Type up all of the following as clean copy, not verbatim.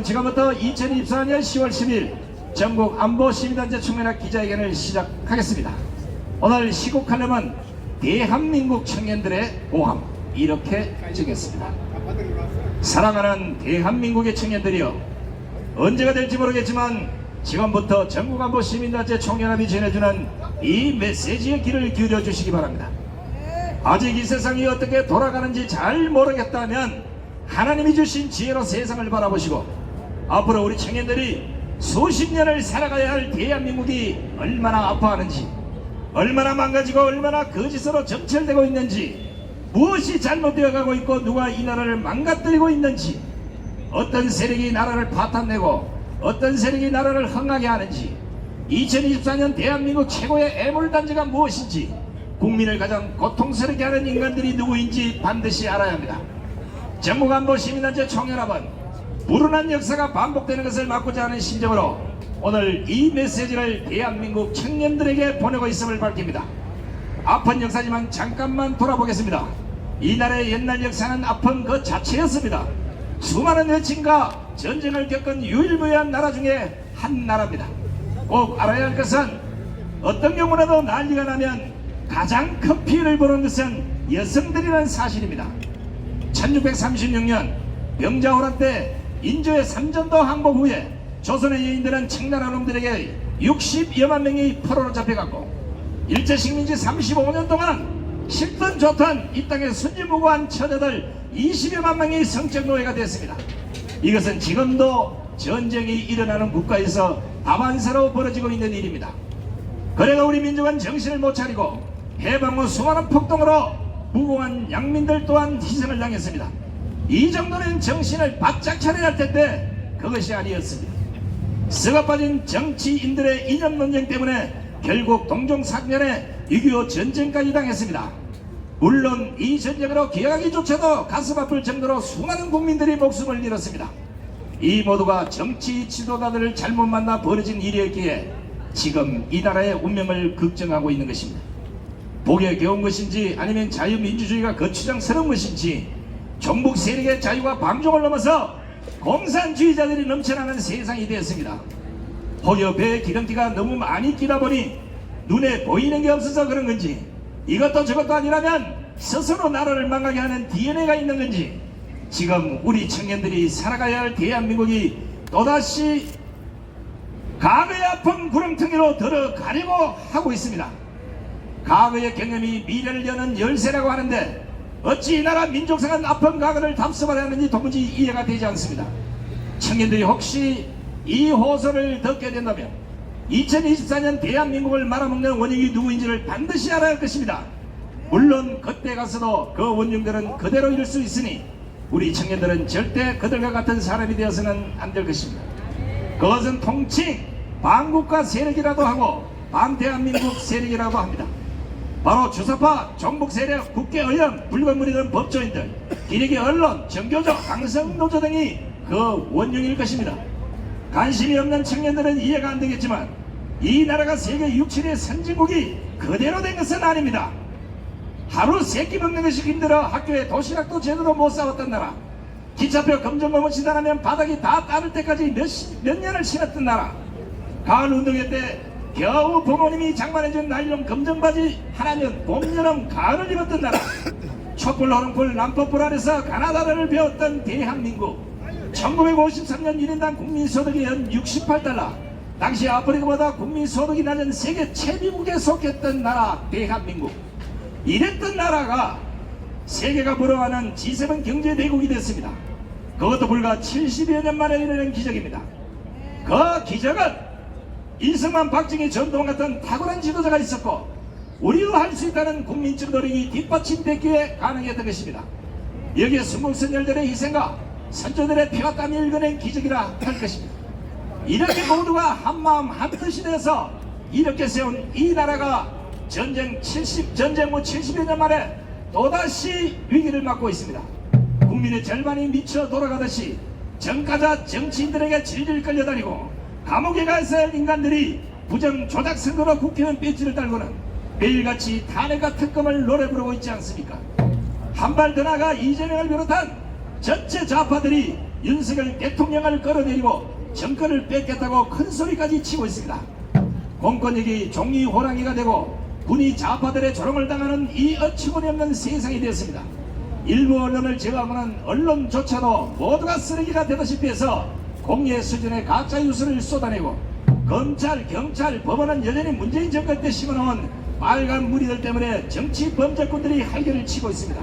지금부터 2024년 10월 10일 전국 안보시민단체 총연합 기자회견을 시작하겠습니다. 오늘 시국 칼럼은 대한민국 청년들의 보함, 이렇게 적였습니다. 사랑하는 대한민국의 청년들이여, 언제가 될지 모르겠지만 지금부터 전국 안보시민단체 총연합이 전해주는 이 메시지의 귀를 기울여 주시기 바랍니다. 아직 이 세상이 어떻게 돌아가는지 잘 모르겠다면 하나님이 주신 지혜로 세상을 바라보시고, 앞으로 우리 청년들이 수십 년을 살아가야 할 대한민국이 얼마나 아파하는지, 얼마나 망가지고 얼마나 거짓으로 점철되고 있는지, 무엇이 잘못되어 가고 있고 누가 이 나라를 망가뜨리고 있는지, 어떤 세력이 나라를 파탄내고 어떤 세력이 나라를 흥하게 하는지, 2024년 대한민국 최고의 애물단지가 무엇인지, 국민을 가장 고통스럽게 하는 인간들이 누구인지 반드시 알아야 합니다. 전국안보시민단체 총연합은 불운한 역사가 반복되는 것을 막고자 하는 심정으로 오늘 이 메시지를 대한민국 청년들에게 보내고 있음을 밝힙니다. 아픈 역사지만 잠깐만 돌아보겠습니다. 이 나라의 옛날 역사는 아픈 그 자체였습니다. 수많은 여친과 전쟁을 겪은 유일무이한 나라 중에 한 나라입니다. 꼭 알아야 할 것은, 어떤 경우라도 난리가 나면 가장 큰 피해를 보는 것은 여성들이라는 사실입니다. 1636년 병자호란 때 인조의 삼전도 항복 후에 조선의 여인들은 청나라 놈들에게 60여만 명이 포로로 잡혀갔고, 일제식민지 35년 동안 싫든 좋든 이 땅에 순진무구한 처녀들 20여만 명이 성적 노예가 됐습니다. 이것은 지금도 전쟁이 일어나는 국가에서 다반사로 벌어지고 있는 일입니다. 그래도 우리 민족은 정신을 못 차리고 해방 후 수많은 폭동으로 무고한 양민들 또한 희생을 당했습니다. 이 정도는 정신을 바짝 차려야 할 텐데 그것이 아니었습니다. 썩어 빠진 정치인들의 이념 논쟁 때문에 결국 동종사변에 6.25 전쟁까지 당했습니다. 물론 이 전쟁으로 기억하기조차도 가슴 아플 정도로 수많은 국민들이 목숨을 잃었습니다. 이 모두가 정치 지도자들을 잘못 만나 벌어진 일이었기에 지금 이 나라의 운명을 걱정하고 있는 것입니다. 복에 겨운 것인지 아니면 자유민주주의가 거추장스러운 것인지, 종북 세력의 자유와 방종을 넘어서 공산주의자들이 넘쳐나는 세상이 되었습니다. 혹여 배에 기름기가 너무 많이 끼다 보니 눈에 보이는 게 없어서 그런 건지, 이것도 저것도 아니라면 스스로 나라를 망하게 하는 DNA가 있는 건지, 지금 우리 청년들이 살아가야 할 대한민국이 또다시 과거의 아픈 구렁텅이로 들어가려고 하고 있습니다. 과거의 경험이 미래를 여는 열쇠라고 하는데 어찌 이 나라 민족성한 아픈 과거를 답습하려 하는지 도무지 이해가 되지 않습니다. 청년들이 혹시 이 호소를 듣게 된다면 2024년 대한민국을 말아먹는 원흉이 누구인지를 반드시 알아야 할 것입니다. 물론 그때 가서도 그 원흉들은 그대로 이룰 수 있으니 우리 청년들은 절대 그들과 같은 사람이 되어서는 안 될 것입니다. 그것은 통칭 반국가 세력이라도 하고 반대한민국 세력이라고 합니다. 바로 주사파, 종북 세력, 국회의원, 불건물이던 법조인들, 기레기 언론, 정교조, 강성노조 등이 그 원흉일 것입니다. 관심이 없는 청년들은 이해가 안 되겠지만 이 나라가 세계 6, 7의 선진국이 그대로 된 것은 아닙니다. 하루 세끼 먹는 것이 힘들어 학교에 도시락도 제대로 못 싸웠던 나라, 기차표 검정고무 지나가면 바닥이 다 따를 때까지 몇 년을 신었던 나라, 가을 운동회 때 겨우 부모님이 장만해준 나일론 검정바지 하나면 봄, 여름, 가을을 입었던 나라, 촛불, 호롱불, 남포불 아래서 가나다라를 배웠던 대한민국, 1953년 1인당 국민소득이 연 68달러, 당시 아프리카보다 국민소득이 낮은 세계 최비국에 속했던 나라 대한민국, 이랬던 나라가 세계가 부러워하는 G7 경제대국이 됐습니다. 그것도 불과 70여 년 만에 일어난 기적입니다. 그 기적은 이승만, 박정희, 전두환 같은 탁월한 지도자가 있었고 우리도 할 수 있다는 국민적 노력이 뒷받침됐기에 가능했던 것입니다. 여기에 순국선열들의 희생과 선조들의 피와 땀이 읽어낸 기적이라 할 것입니다. 이렇게 모두가 한마음 한뜻이 돼서 이렇게 세운 이 나라가 전쟁 후 70여 년 만에 또다시 위기를 맞고 있습니다. 국민의 절반이 미쳐 돌아가듯이 정가자 정치인들에게 질질 끌려다니고 감옥에 가서 할 인간들이 부정 조작 선거로 국회의원 배지를 달고는 매일같이 탄핵과 특검을 노래 부르고 있지 않습니까? 한 발 더 나가 이재명을 비롯한 전체 좌파들이 윤석열 대통령을 끌어내리고 정권을 뺏겠다고 큰 소리까지 치고 있습니다. 공권력이 종이 호랑이가 되고 군이 좌파들의 조롱을 당하는 이 어처구니없는 세상이 되었습니다. 일부 언론을 제외하고는 언론조차도 모두가 쓰레기가 되다시피 해서 공예 수준의 가짜 뉴스를 쏟아내고 검찰, 경찰, 법원은 여전히 문재인 정권 때 심어놓은 빨간 무리들 때문에 정치 범죄꾼들이 활개를 치고 있습니다.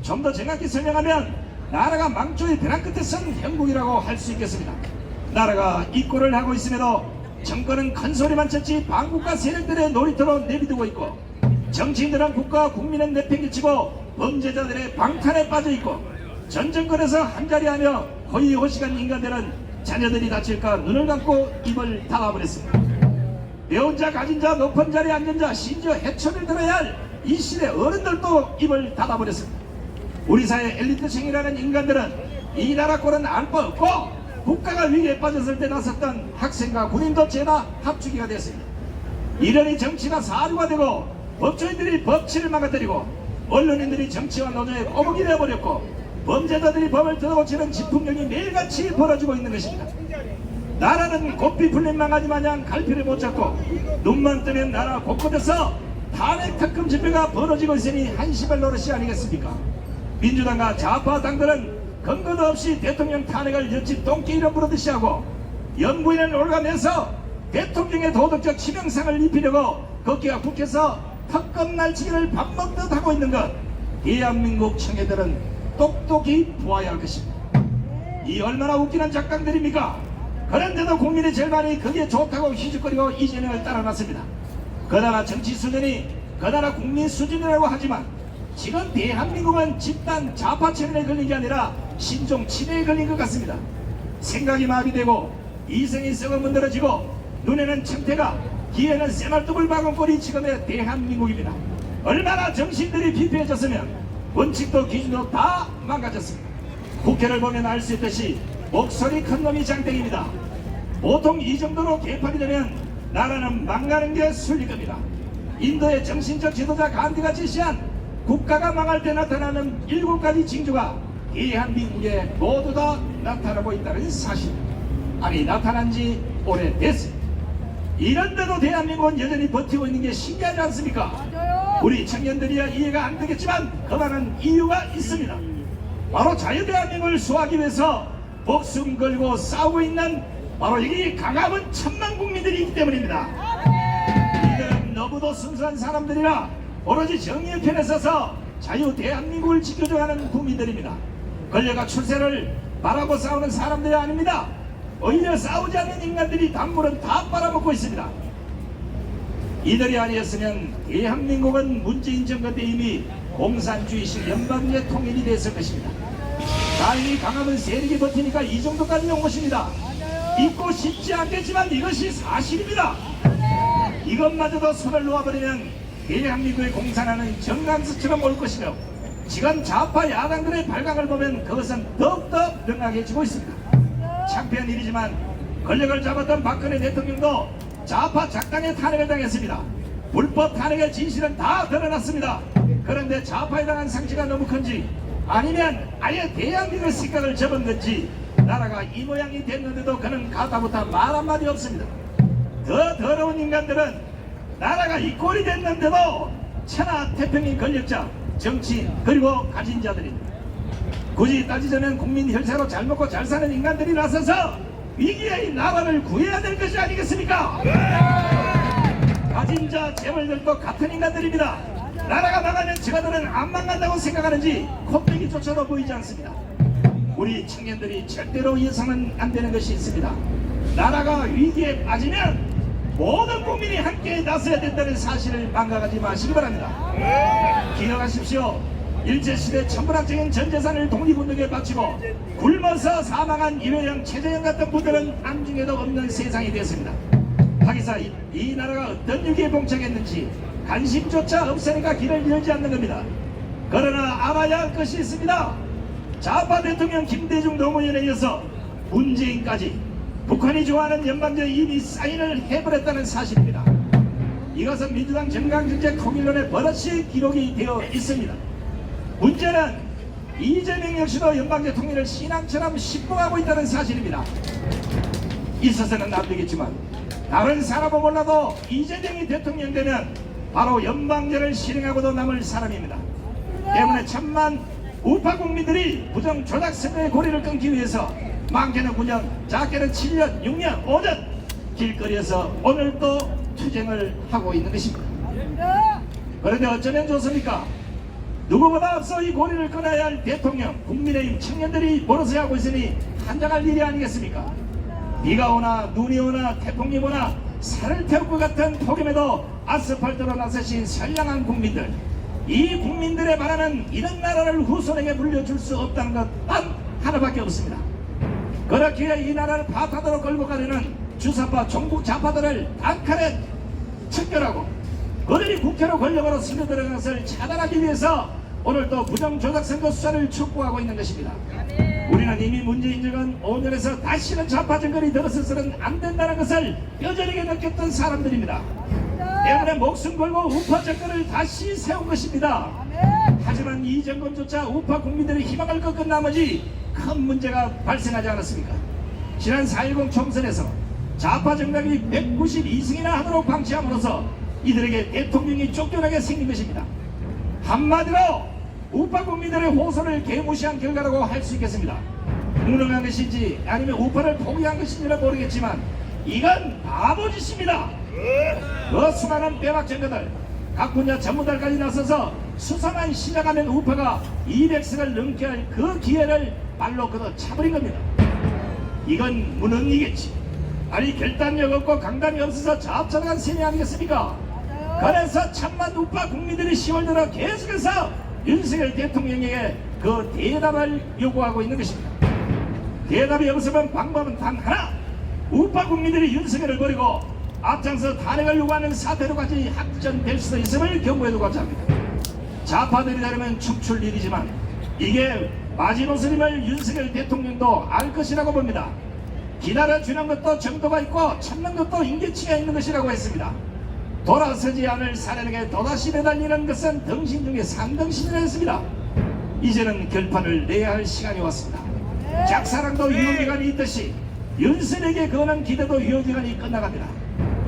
좀 더 정확히 설명하면 나라가 망조의 벼랑 끝에 선 형국이라고 할 수 있겠습니다. 나라가 이 꼴을 하고 있음에도 정권은 큰 소리만 쳤지 반국가 세력들의 놀이터로 내비두고 있고 정치인들은 국가와 국민은 내팽개치고 범죄자들의 방탄에 빠져있고 전 정권에서 한자리하며 허위호식한 인간들은 자녀들이 다칠까 눈을 감고 입을 닫아버렸습니다. 배운 자, 가진 자, 높은 자리에 앉은 자, 심지어 해초를 들어야 할 이 시대 어른들도 입을 닫아버렸습니다. 우리 사회 엘리트층이라는 인간들은 이 나라 꼴은 알 바 없고 국가가 위기에 빠졌을 때 나섰던 학생과 군인도 죄다 합주기가 됐습니다. 이러니 정치가 사료가 되고 법조인들이 법치를 막아뜨리고 언론인들이 정치와 노조에 거북이 되어버렸고 범죄자들이 법을 뜯어고치는 진풍경이 매일같이 벌어지고 있는 것입니다. 나라는 고삐 풀린 망아지 마냥 갈피를 못 잡고 눈만 뜨면 나라 곳곳에서 탄핵 특검 집회가 벌어지고 있으니 한시발 노릇이 아니겠습니까? 민주당과 좌파 당들은 근거도 없이 대통령 탄핵을 옆집 똥개이름 부르듯이 하고 연구인을 올가면서 대통령의 도덕적 치명상을 입히려고 거기가 국회에서 특검 날치기를 밥 먹듯 하고 있는 것, 대한민국 청해들은 똑똑히 보아야 할 것입니다. 이 얼마나 웃기는 작당들입니까? 그런데도 국민의 절반이 그게 좋다고 희죽거리고 이재명을 따라놨습니다. 그 나라 정치 수준이 그 나라 국민 수준이라고 하지만 지금 대한민국은 집단 좌파 체면에 걸린 게 아니라 신종 치매에 걸린 것 같습니다. 생각이 마비되고 이성이 썩어 문드러지고 눈에는 청태가 귀에는 쇠말뚝을 박은 꼴이 지금의 대한민국입니다. 얼마나 정신들이 피폐해졌으면 원칙도 기준도 다 망가졌습니다. 국회를 보면 알 수 있듯이 목소리 큰 놈이 장땡입니다. 보통 이 정도로 개판이 되면 나라는 망가는 게 순리 겁니다. 인도의 정신적 지도자 간디가 제시한 국가가 망할 때 나타나는 7가지 징조가 대한민국에 모두 다 나타나고 있다는 사실. 아니 나타난 지 오래됐습니다. 이런데도 대한민국은 여전히 버티고 있는 게 신기하지 않습니까? 우리 청년들이야 이해가 안 되겠지만 그 많은 이유가 있습니다. 바로 자유대한민국을 수호하기 위해서 목숨 걸고 싸우고 있는 바로 이 강함은 천만 국민들이 있기 때문입니다. 이들은 너무도 순수한 사람들이라 오로지 정의의 편에 서서 자유 대한민국을 지켜줘가는 국민들입니다. 권력과 출세를 바라고 싸우는 사람들이 아닙니다. 오히려 싸우지 않는 인간들이 단물은 다 빨아먹고 있습니다. 이들이 아니었으면 대한민국은 문재인 정권 때 이미 공산주의식 연방제 통일이 됐을 것입니다. 다행히 강함은 세력이 버티니까 이 정도까지 온 것입니다. 믿고 싶지 않겠지만 이것이 사실입니다. 이것마저도 손을 놓아버리면 대한민국의 공산화는 정강수처럼 올 것이며 지금 좌파 야당들의 발각을 보면 그것은 더욱더 명확해지고 있습니다. 창피한 일이지만 권력을 잡았던 박근혜 대통령도 좌파 작당의 탄핵을 당했습니다. 불법 탄핵의 진실은 다 드러났습니다. 그런데 좌파에 당한 상처가 너무 큰지 아니면 아예 대한민국 식각을 접은 건지 나라가 이 모양이 됐는데도 그는 가다부터 말 한마디 없습니다. 더 더러운 인간들은 나라가 이 꼴이 됐는데도 천하태평인 권력자, 정치인 그리고 가진 자들입니다. 굳이 따지자면 국민 혈세로 잘 먹고 잘 사는 인간들이 나서서 위기의 이 나라를 구해야 될 것이 아니겠습니까? 가진 자, 재벌들도 같은 인간들입니다. 나라가 망하면 저들은 안 망한다고 생각하는지 콧배기조차도 보이지 않습니다. 우리 청년들이 절대로 예상은 안 되는 것이 있습니다. 나라가 위기에 빠지면 모든 국민이 함께 나서야 된다는 사실을 망각하지 마시기 바랍니다. 기억하십시오. 일제시대 천문학적인 전재산을 독립운동에 바치고 굶어서 사망한 이회영, 최재형 같은 분들은 안중에도 없는 세상이 되었습니다. 하기사 이 나라가 어떤 위기에 봉착했는지 관심조차 없으니까 길을 열지 않는 겁니다. 그러나 알아야 할 것이 있습니다. 좌파 대통령 김대중 노무현에 이어서 문재인까지 북한이 좋아하는 연방제에 이미 사인을 해버렸다는 사실입니다. 이것은 민주당 정강정책 통일론의 버릇이 기록이 되어 있습니다. 문제는 이재명 역시도 연방대통령을 신앙처럼 신봉하고 있다는 사실입니다. 있어서는 안 되겠지만 다른 사람은 몰라도 이재명이 대통령 되면 바로 연방제를 실행하고도 남을 사람입니다. 때문에 천만 우파 국민들이 부정 조작 선거의 고리를 끊기 위해서 많게는 9년, 작게는 7년, 6년, 5년 길거리에서 오늘도 투쟁을 하고 있는 것입니다. 그런데 어쩌면 좋습니까? 누구보다 앞서 이 고리를 끊어야 할 대통령, 국민의힘 청년들이 몰아서야 하고 있으니 한장할 일이 아니겠습니까? 비가 오나 눈이 오나 태풍이 오나 살을 태울 것 같은 폭염에도 아스팔트로 나서신 선량한 국민들, 이 국민들의 바라는 이런 나라를 후손에게 물려줄 수 없다는 것 단 하나밖에 없습니다. 그렇기에 이 나라를 파탄으로 끌고 가려는 주사파 종북 좌파들을 단칼에 척결하고 그들이 국회로 권력으로 스며들어가는 것을 차단하기 위해서 오늘도 부정조작선거 수사를 촉구하고 있는 것입니다. 우리는 이미 문재인 정권 5년에서 다시는 좌파 정권이 들어서서는 안 된다는 것을 뼈저리게 느꼈던 사람들입니다. 때문에 목숨 걸고 우파 정권을 다시 세운 것입니다. 하지만 이 정권조차 우파 국민들의 희망을 꺾은 나머지 큰 문제가 발생하지 않았습니까? 지난 4.10 총선에서 좌파 정당이 192승이나 하도록 방치함으로써 이들에게 대통령이 쫓겨나게 생긴 것입니다. 한마디로 우파 국민들의 호소를 개무시한 결과라고 할 수 있겠습니다. 무능한 것인지 아니면 우파를 포기한 것인지는 모르겠지만 이건 바보짓입니다. 그 수많은 빼박 정거들 각 분야 전문가까지 나서서 수사만 시작하면 우파가 200석을 넘게 할 그 기회를 발로 걷어 차버린 겁니다. 이건 무능이겠지. 아니 결단력 없고 강단이 없어서 좌천한 셈이 아니겠습니까? 그래서 천만 우파 국민들이 10월 들어 계속해서 윤석열 대통령에게 그 대답을 요구하고 있는 것입니다. 대답이 없으면 방법은 단 하나, 우파 국민들이 윤석열을 버리고 앞장서 탄핵을 요구하는 사태로까지 확전될 수도 있음을 경고해두고자 합니다. 좌파들이 다르면 춤출 일이지만 이게 마지노선임을 윤석열 대통령도 알 것이라고 봅니다. 기다려주는 것도 정도가 있고 참는 것도 인계치가 있는 것이라고 했습니다. 돌아서지 않을 사람에게 또다시 매달리는 것은 등신 중에 상등신이라 했습니다. 이제는 결판을 내야 할 시간이 왔습니다. 짝사랑도 유효기간이 있듯이 윤석열에게 거는 기대도 유효기간이 끝나갑니다.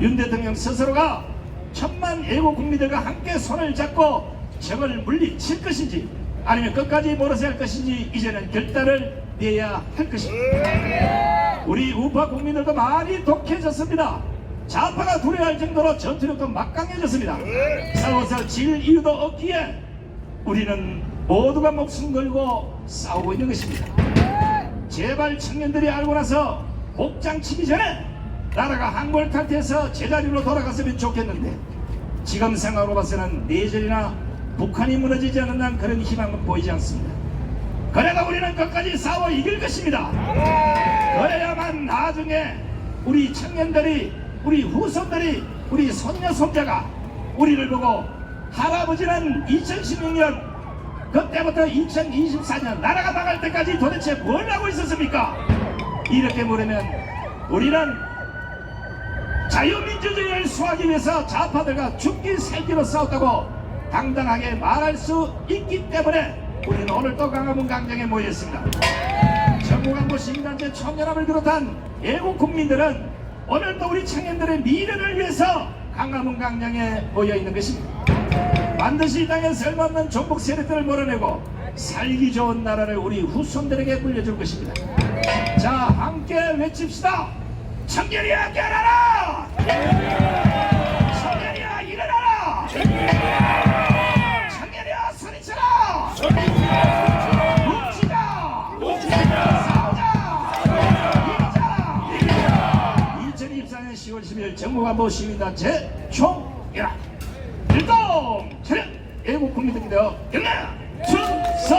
윤 대통령 스스로가 천만 애국 국민들과 함께 손을 잡고 적을 물리칠 것인지 아니면 끝까지 몰아서 할 것인지 이제는 결단을 내야 할 것입니다. 우리 우파 국민들도 많이 독해졌습니다. 좌파가 두려워할 정도로 전투력도 막강해졌습니다. 싸워서 질 이유도 없기에 우리는 모두가 목숨 걸고 싸우고 있는 것입니다. 제발 청년들이 알고 나서 복장 치기 전에 나라가 항골 탈퇴해서 제자리로 돌아갔으면 좋겠는데 지금 상황으로 봐서는 내전이나 북한이 무너지지 않는 한 그런 희망은 보이지 않습니다. 그래도 우리는 끝까지 싸워 이길 것입니다. 그래야만 나중에 우리 청년들이, 우리 후손들이, 우리 손녀 손자가 우리를 보고 할아버지는 2016년 그때부터 2024년 나라가 망할 때까지 도대체 뭘 하고 있었습니까? 이렇게 물으면 우리는 자유민주주의를 수호하기 위해서 좌파들과 죽기 살기로 싸웠다고 당당하게 말할 수 있기 때문에 우리는 오늘 또 광화문 광장에 모였습니다. 전국안보 시민단체 총연합을 비롯한 애국 국민들은 오늘 또 우리 청년들의 미래를 위해서 광화문 광장에 모여있는 것입니다. 반드시 이 땅에 쓸모없는 종북 세력들을 몰아내고 살기 좋은 나라를 우리 후손들에게 물려줄 것입니다. 자, 함께 외칩시다. 청년이야 깨어나라! 청년이야 일어나라! 청년이야 소리쳐라! 뭉치자! 싸우자! 이기자! 2024년 10월 10일 전국안보 시민단체 총연합 일동 차렷 애국 국민들이 되어 경례 충성!